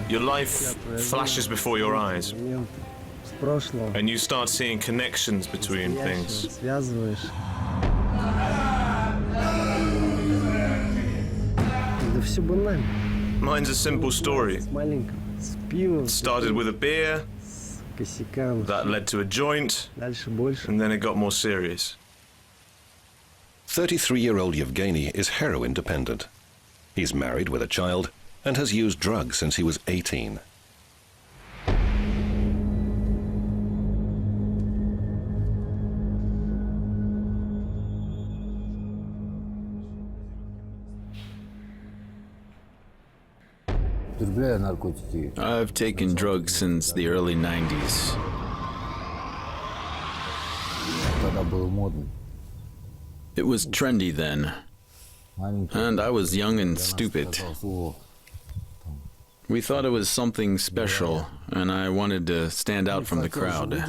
Your life flashes before your eyes, and you start seeing connections between things. Mine's a simple story. It started with a beer, that led to a joint, and then it got more serious. 33-year-old Yevgeny is heroin dependent. He's married with a child and has used drugs since he was 18. I've taken drugs since the early 90s. It was trendy then, and I was young and stupid. We thought it was something special, and I wanted to stand out from the crowd.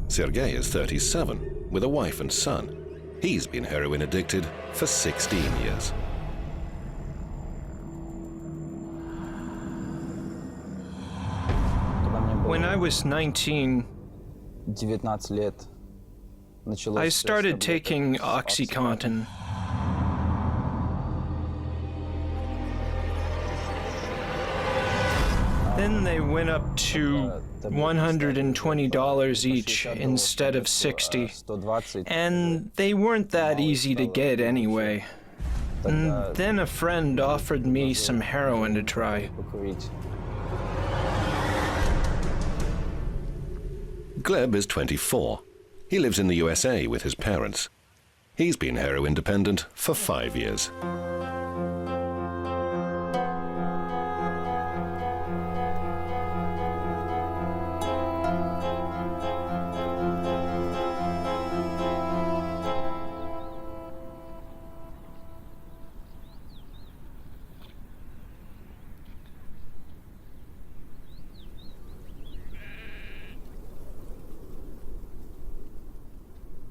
Sergei is 37, with a wife and son. He's been heroin addicted for 16 years. When I was 19, I started taking OxyContin. Then they went up to $120 each instead of $60, and they weren't that easy to get anyway. And then a friend offered me some heroin to try. Gleb is 24. He lives in the USA with his parents. He's been heroin dependent for 5 years.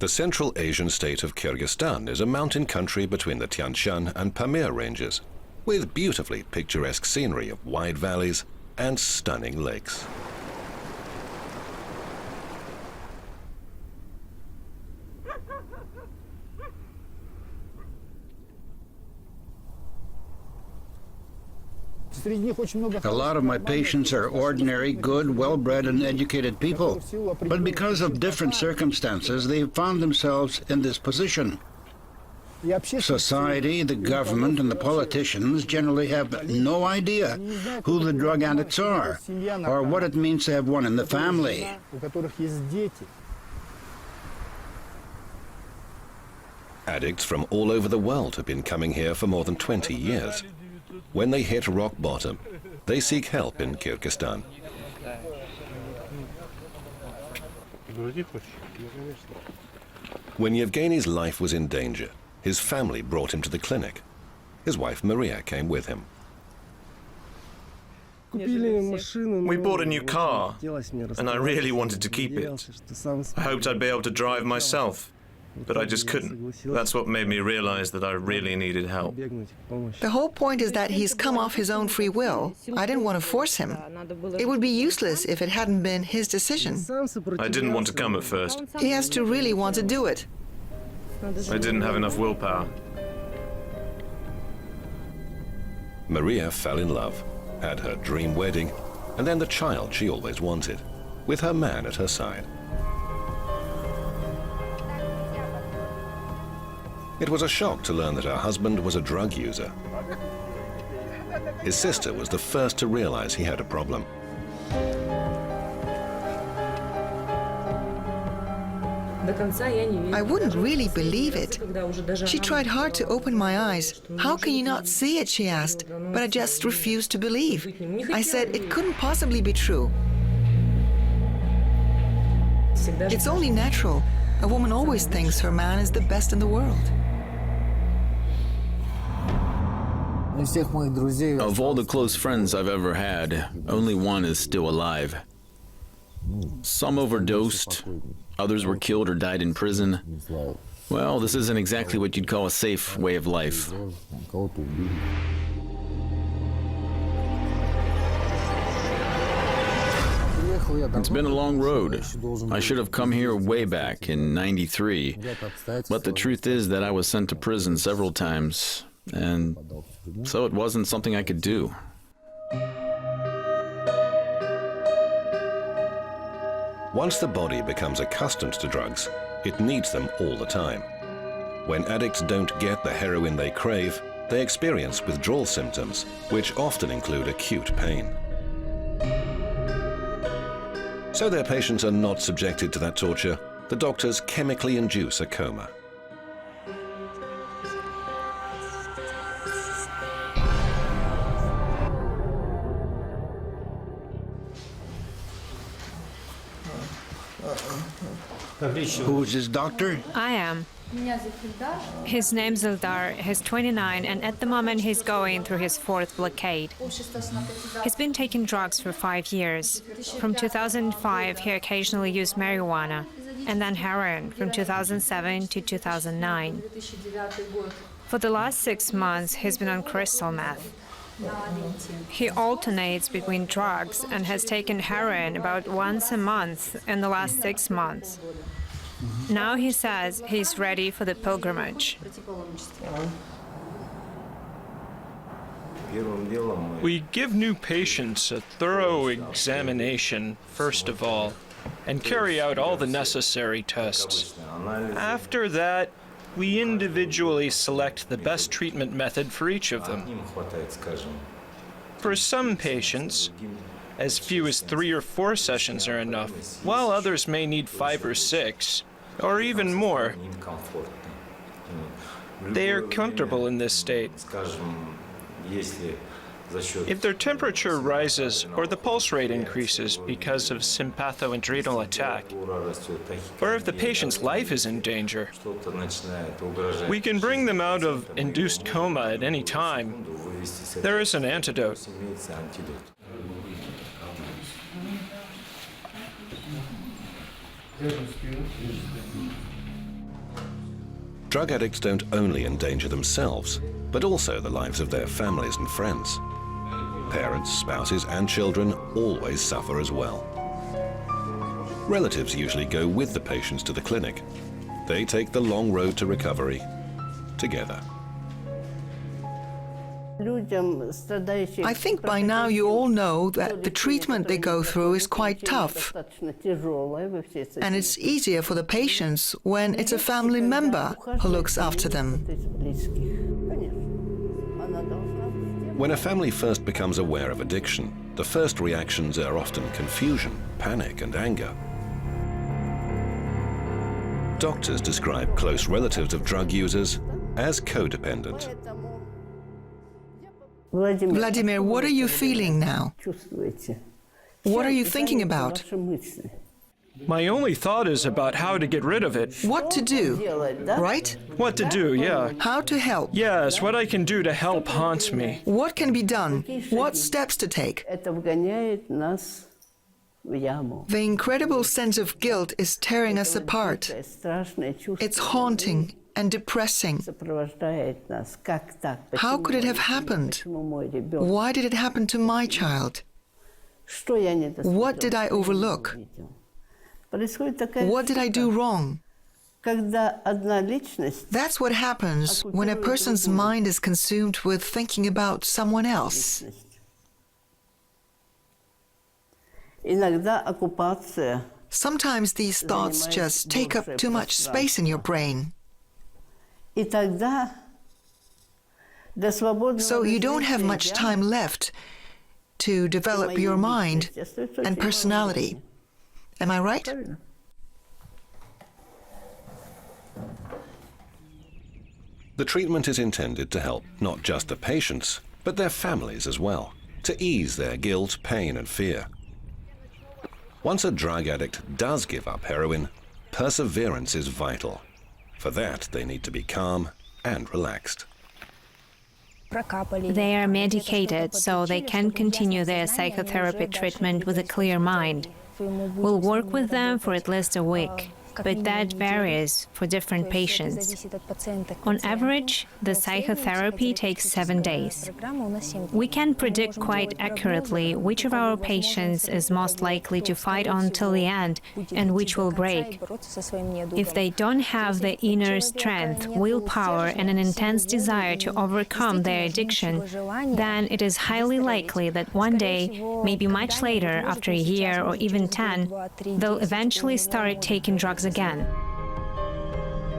The Central Asian state of Kyrgyzstan is a mountain country between the Tian Shan and Pamir ranges, with beautifully picturesque scenery of wide valleys and stunning lakes. A lot of my patients are ordinary, good, well-bred and educated people. But because of different circumstances, they've found themselves in this position. Society, the government and the politicians generally have no idea who the drug addicts are or what it means to have one in the family. Addicts from all over the world have been coming here for more than 20 years. When they hit rock bottom, they seek help in Kyrgyzstan. When Yevgeny's life was in danger, his family brought him to the clinic. His wife Maria came with him. We bought a new car, and I really wanted to keep it. I hoped I'd be able to drive myself, but I just couldn't. That's what made me realize that I really needed help. The whole point is that he's come off his own free will. I didn't want to force him. It would be useless if it hadn't been his decision. I didn't want to come at first. He has to really want to do it. I didn't have enough willpower. Maria fell in love, had her dream wedding, and then the child she always wanted, with her man at her side. It was a shock to learn that her husband was a drug user. His sister was the first to realize he had a problem. I wouldn't really believe it. She tried hard to open my eyes. How can you not see it, she asked, but I just refused to believe. I said it couldn't possibly be true. It's only natural. A woman always thinks her man is the best in the world. Of all the close friends I've ever had, only one is still alive. Some overdosed, others were killed or died in prison. Well, this isn't exactly what you'd call a safe way of life. It's been a long road. I should have come here way back in '93, but the truth is that I was sent to prison several times, and so it wasn't something I could do. Once the body becomes accustomed to drugs, it needs them all the time. When addicts don't get the heroin they crave, they experience withdrawal symptoms, which often include acute pain. So their patients are not subjected to that torture, the doctors chemically induce a coma. Who is this doctor? I am. His name's Ildar. He's 29, and at the moment he's going through his 4th blockade. He's been taking drugs for 5 years. From 2005, he occasionally used marijuana, and then heroin from 2007 to 2009. For the last 6 months, he's been on crystal meth. He alternates between drugs and has taken heroin about once a month in the last 6 months. Now he says he's ready for the pilgrimage. We give new patients a thorough examination, first of all, and carry out all the necessary tests. After that, we individually select the best treatment method for each of them. For some patients, as few as 3 or 4 sessions are enough, while others may need 5 or 6, or even more. They are comfortable in this state. If their temperature rises or the pulse rate increases because of sympathoadrenal attack, or if the patient's life is in danger, we can bring them out of induced coma at any time. There is an antidote. Drug addicts don't only endanger themselves, but also the lives of their families and friends. Parents, spouses, and children always suffer as well. Relatives usually go with the patients to the clinic. They take the long road to recovery together. I think by now you all know that the treatment they go through is quite tough. And it's easier for the patients when it's a family member who looks after them. When a family first becomes aware of addiction, the first reactions are often confusion, panic, and anger. Doctors describe close relatives of drug users as codependent. Vladimir, what are you feeling now? What are you thinking about? My only thought is about how to get rid of it. What to do, right? What to do, yeah. How to help. Yes, what I can do to help haunts me. What can be done? What steps to take? The incredible sense of guilt is tearing us apart. It's haunting and depressing. How could it have happened? Why did it happen to my child? What did I overlook? What did I do wrong? That's what happens when a person's mind is consumed with thinking about someone else. Sometimes these thoughts just take up too much space in your brain. So you don't have much time left to develop your mind and personality. Am I right? The treatment is intended to help not just the patients, but their families as well, to ease their guilt, pain, and fear. Once a drug addict does give up heroin, perseverance is vital. For that, they need to be calm and relaxed. They are medicated so they can continue their psychotherapy treatment with a clear mind. We'll work with them for at least a week, but that varies for different patients. On average, the psychotherapy takes 7 days. We can predict quite accurately which of our patients is most likely to fight on till the end and which will break. If they don't have the inner strength, willpower, and an intense desire to overcome their addiction, then it is highly likely that one day, maybe much later, after a year or even 10, they'll eventually start taking drugs again.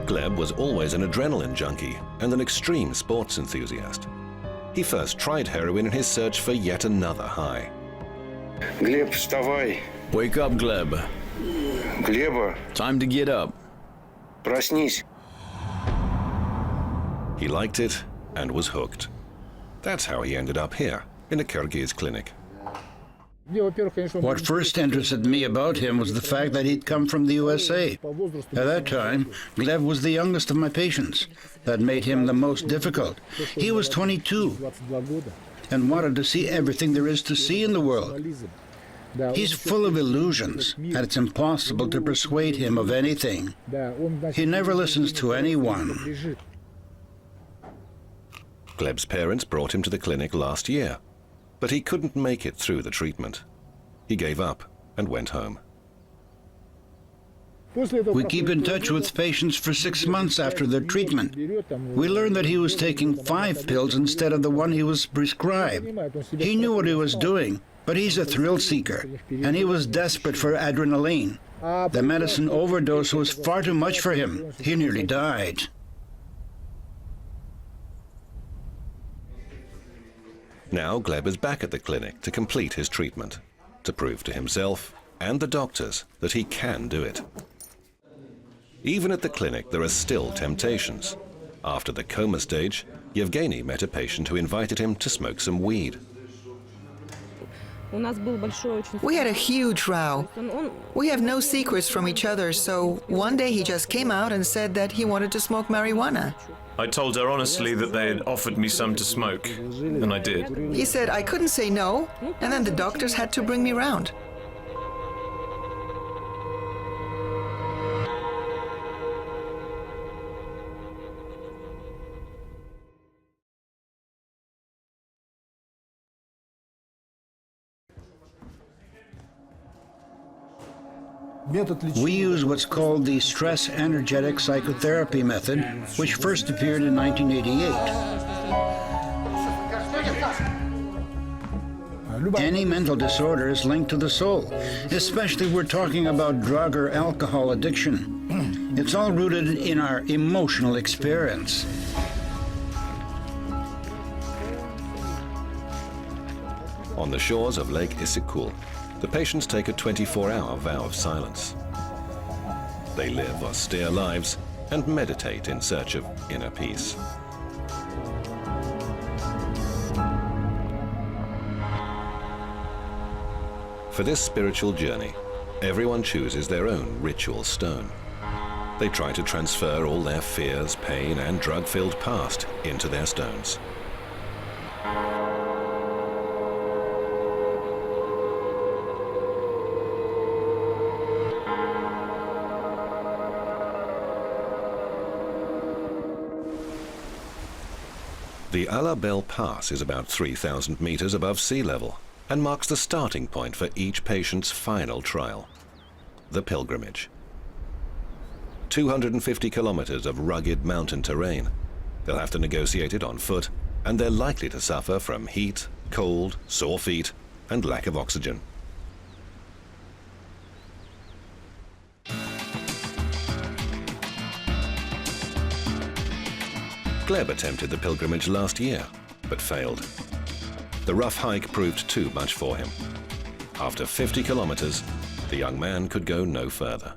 Gleb was always an adrenaline junkie and an extreme sports enthusiast. He first tried heroin in his search for yet another high. Gleb, вставай. Wake up, Gleb. Gleba, Time to get up. проснись. He liked it and was hooked. That's how he ended up here, in a Kyrgyz clinic. What first interested me about him was the fact that he'd come from the USA. At that time, Gleb was the youngest of my patients. That made him the most difficult. He was 22 and wanted to see everything there is to see in the world. He's full of illusions, and it's impossible to persuade him of anything. He never listens to anyone. Gleb's parents brought him to the clinic last year, but he couldn't make it through the treatment. He gave up and went home. We keep in touch with patients for 6 months after their treatment. We learned that he was taking 5 pills instead of the one he was prescribed. He knew what he was doing, but he's a thrill seeker, and he was desperate for adrenaline. The medicine overdose was far too much for him. He nearly died. Now Gleb is back at the clinic to complete his treatment, to prove to himself and the doctors that he can do it. Even at the clinic, there are still temptations. After the coma stage, Yevgeny met a patient who invited him to smoke some weed. We had a huge row. We have no secrets from each other, so one day he just came out and said that he wanted to smoke marijuana. I told her honestly that they had offered me some to smoke, and I did. He said I couldn't say no, and then the doctors had to bring me round. We use what's called the stress-energetic psychotherapy method, which first appeared in 1988. Any mental disorder is linked to the soul, especially if we're talking about drug or alcohol addiction. It's all rooted in our emotional experience. On the shores of Lake Issyk-Kul, the patients take a 24-hour vow of silence. They live austere lives and meditate in search of inner peace. For this spiritual journey, everyone chooses their own ritual stone. They try to transfer all their fears, pain, and drug-filled past into their stones. The Alabel Pass is about 3,000 meters above sea level and marks the starting point for each patient's final trial, the pilgrimage. 250 kilometers of rugged mountain terrain. They'll have to negotiate it on foot, and they're likely to suffer from heat, cold, sore feet, and lack of oxygen. Gleb attempted the pilgrimage last year, but failed. The rough hike proved too much for him. After 50 kilometers, the young man could go no further.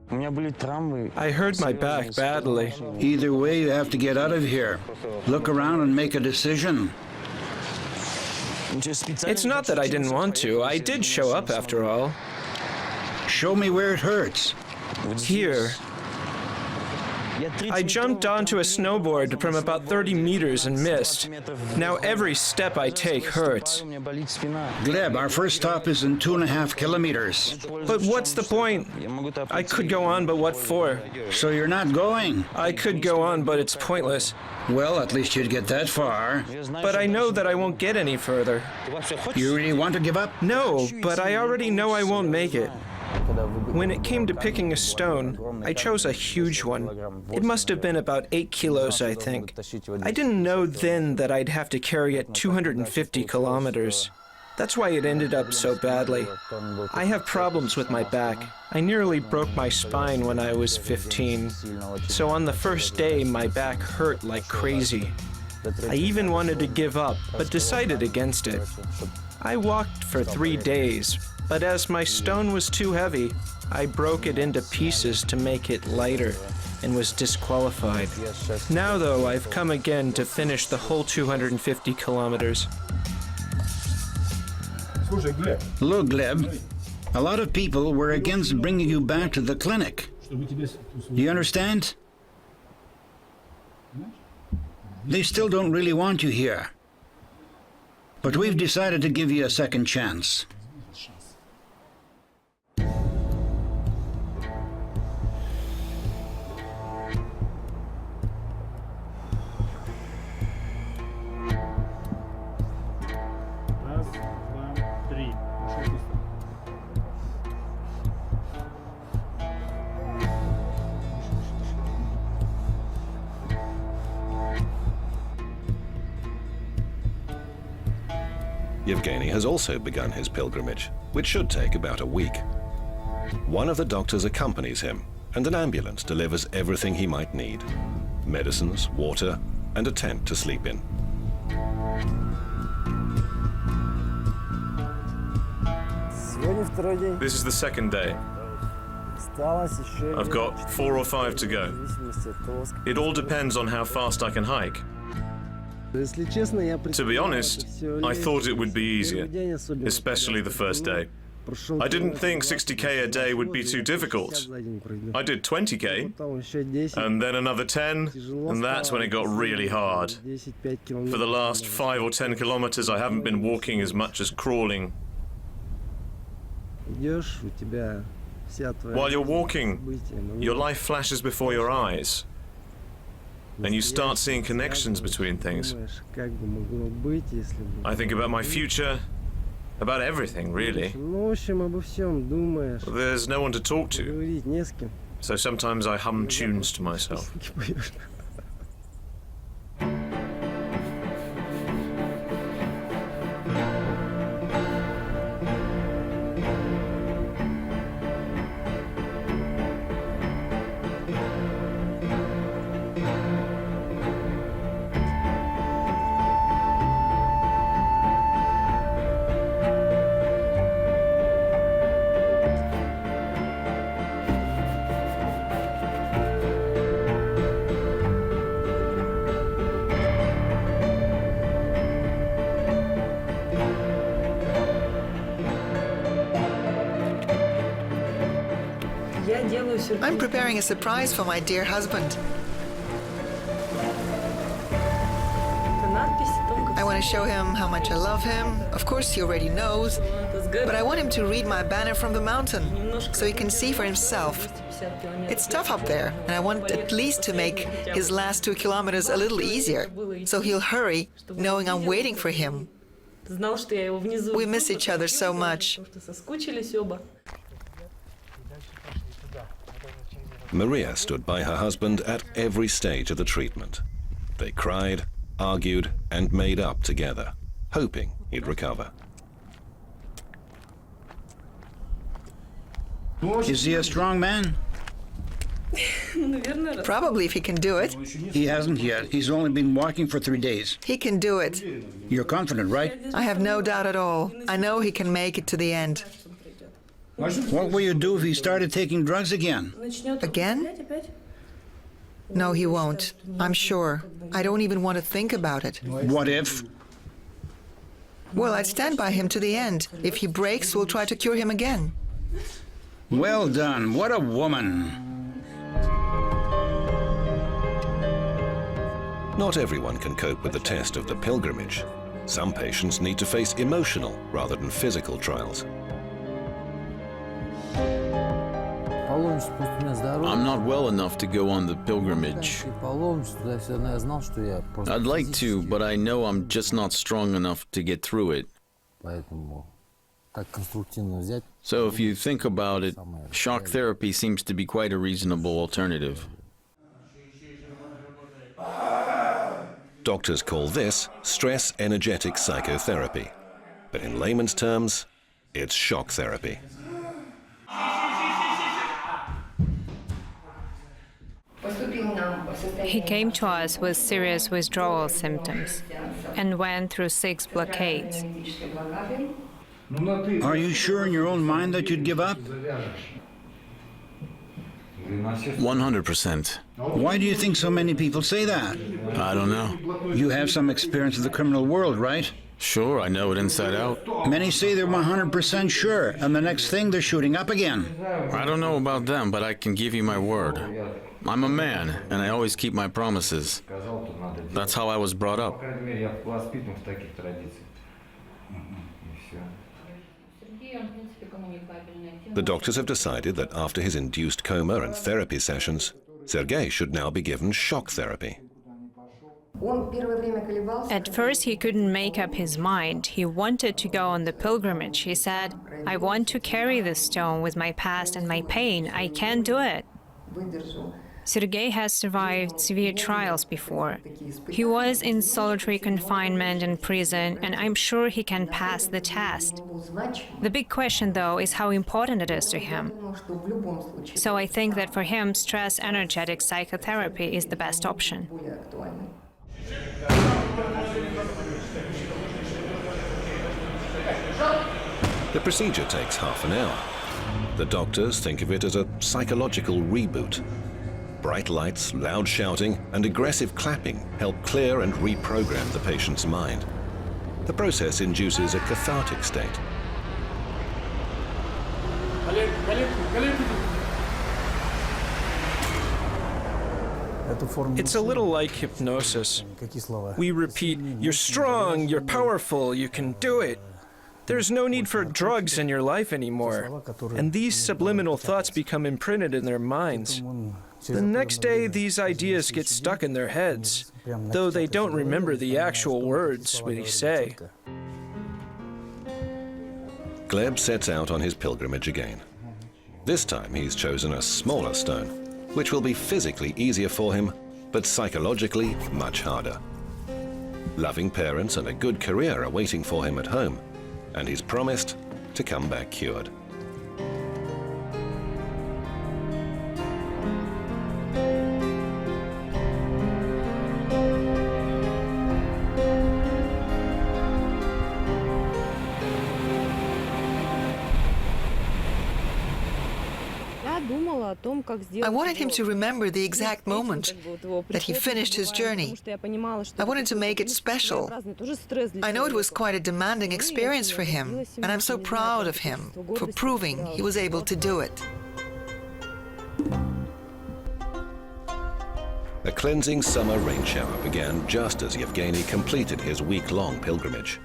I hurt my back badly. Either way, you have to get out of here. Look around and make a decision. It's not that I didn't want to. I did show up after all. Show me where it hurts. Here. I jumped onto a snowboard from about 30 meters and missed. Now every step I take hurts. Gleb, our first stop is in 2.5 kilometers. But what's the point? I could go on, but what for? So you're not going? I could go on, but it's pointless. Well, at least you'd get that far. But I know that I won't get any further. You really want to give up? No, but I already know I won't make it. When it came to picking a stone, I chose a huge one. It must have been about 8 kilos, I think. I didn't know then that I'd have to carry it 250 kilometers. That's why it ended up so badly. I have problems with my back. I nearly broke my spine when I was 15. So on the first day, my back hurt like crazy. I even wanted to give up, but decided against it. I walked for 3 days, but as my stone was too heavy, I broke it into pieces to make it lighter and was disqualified. Now, though, I've come again to finish the whole 250 kilometers. Look, Gleb, a lot of people were against bringing you back to the clinic. Do you understand? They still don't really want you here. But we've decided to give you a second chance. Yevgeny has also begun his pilgrimage, which should take about a week. One of the doctors accompanies him, and an ambulance delivers everything he might need: medicines, water, and a tent to sleep in. This is the second day. I've got 4 or 5 to go. It all depends on how fast I can hike. To be honest, I thought it would be easier, especially the first day. I didn't think 60k a day would be too difficult. I did 20k, and then another 10, and that's when it got really hard. For the last 5 or 10 kilometers, I haven't been walking as much as crawling. While you're walking, your life flashes before your eyes, and you start seeing connections between things. I think about my future, about everything, really. There's no one to talk to, so sometimes I hum tunes to myself. I'm preparing a surprise for my dear husband. I want to show him how much I love him. Of course, he already knows, but I want him to read my banner from the mountain so he can see for himself. It's tough up there, and I want at least to make his last 2 kilometers a little easier, so he'll hurry, knowing I'm waiting for him. We miss each other so much. Maria stood by her husband at every stage of the treatment. They cried, argued, and made up together, hoping he'd recover. Is he a strong man? Probably, if he can do it. He hasn't yet. He's only been walking for 3 days. He can do it. You're confident, right? I have no doubt at all. I know he can make it to the end. What will you do if he started taking drugs again? Again? No, he won't. I'm sure. I don't even want to think about it. What if? Well, I'd stand by him to the end. If he breaks, we'll try to cure him again. Well done. What a woman. Not everyone can cope with the test of the pilgrimage. Some patients need to face emotional rather than physical trials. I'm not well enough to go on the pilgrimage. I'd like to, but I know I'm just not strong enough to get through it. So if you think about it, shock therapy seems to be quite a reasonable alternative. Doctors call this stress-energetic psychotherapy. But in layman's terms, it's shock therapy. He came to us with serious withdrawal symptoms and went through 6 blockades. Are you sure in your own mind that you'd give up? 100%. Why do you think so many people say that? I don't know. You have some experience of the criminal world, right? Sure, I know it inside out. Many say they're 100% sure, and the next thing they're shooting up again. I don't know about them, but I can give you my word. I'm a man, and I always keep my promises. That's how I was brought up. The doctors have decided that after his induced coma and therapy sessions, Sergei should now be given shock therapy. At first, he couldn't make up his mind. He wanted to go on the pilgrimage. He said, "I want to carry this stone with my past and my pain. I can't do it." Sergei has survived severe trials before. He was in solitary confinement in prison, and I'm sure he can pass the test. The big question, though, is how important it is to him. So I think that for him, stress-energetic psychotherapy is the best option. The procedure takes half an hour. The doctors think of it as a psychological reboot. Bright lights, loud shouting, and aggressive clapping help clear and reprogram the patient's mind. The process induces a cathartic state. It's a little like hypnosis. We repeat, "You're strong, you're powerful, you can do it." There's no need for drugs in your life anymore. And these subliminal thoughts become imprinted in their minds. The next day, these ideas get stuck in their heads, though they don't remember the actual words we say. Gleb sets out on his pilgrimage again. This time he's chosen a smaller stone, which will be physically easier for him, but psychologically much harder. Loving parents and a good career are waiting for him at home, and he's promised to come back cured. I wanted him to remember the exact moment that he finished his journey. I wanted to make it special. I know it was quite a demanding experience for him, and I'm so proud of him for proving he was able to do it. A cleansing summer rain shower began just as Yevgeny completed his week-long pilgrimage.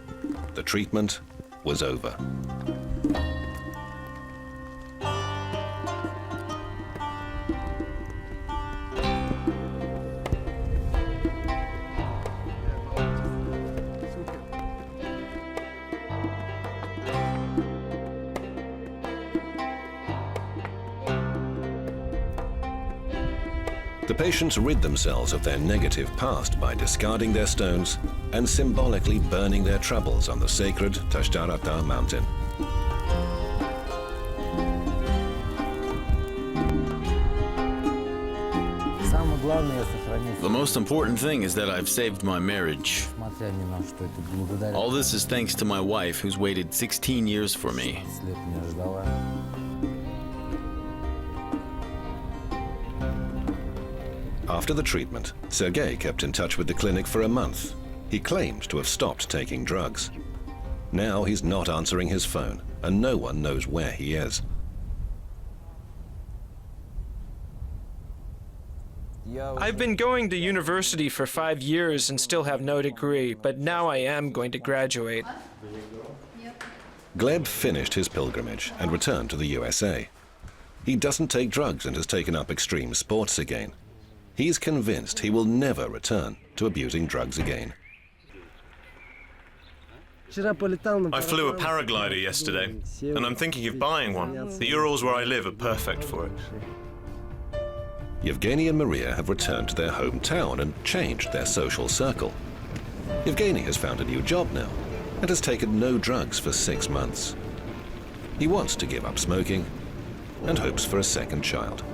The treatment was over. The patients rid themselves of their negative past by discarding their stones and symbolically burning their troubles on the sacred Tashtarata mountain. The most important thing is that I've saved my marriage. All this is thanks to my wife, who's waited 16 years for me. After the treatment, Sergei kept in touch with the clinic for a month. He claimed to have stopped taking drugs. Now he's not answering his phone, and no one knows where he is. I've been going to university for 5 years and still have no degree, but now I am going to graduate. Gleb finished his pilgrimage and returned to the USA. He doesn't take drugs and has taken up extreme sports again. He's convinced he will never return to abusing drugs again. I flew a paraglider yesterday, and I'm thinking of buying one. The Urals where I live are perfect for it. Yevgeny and Maria have returned to their hometown and changed their social circle. Yevgeny has found a new job now and has taken no drugs for 6 months. He wants to give up smoking and hopes for a second child.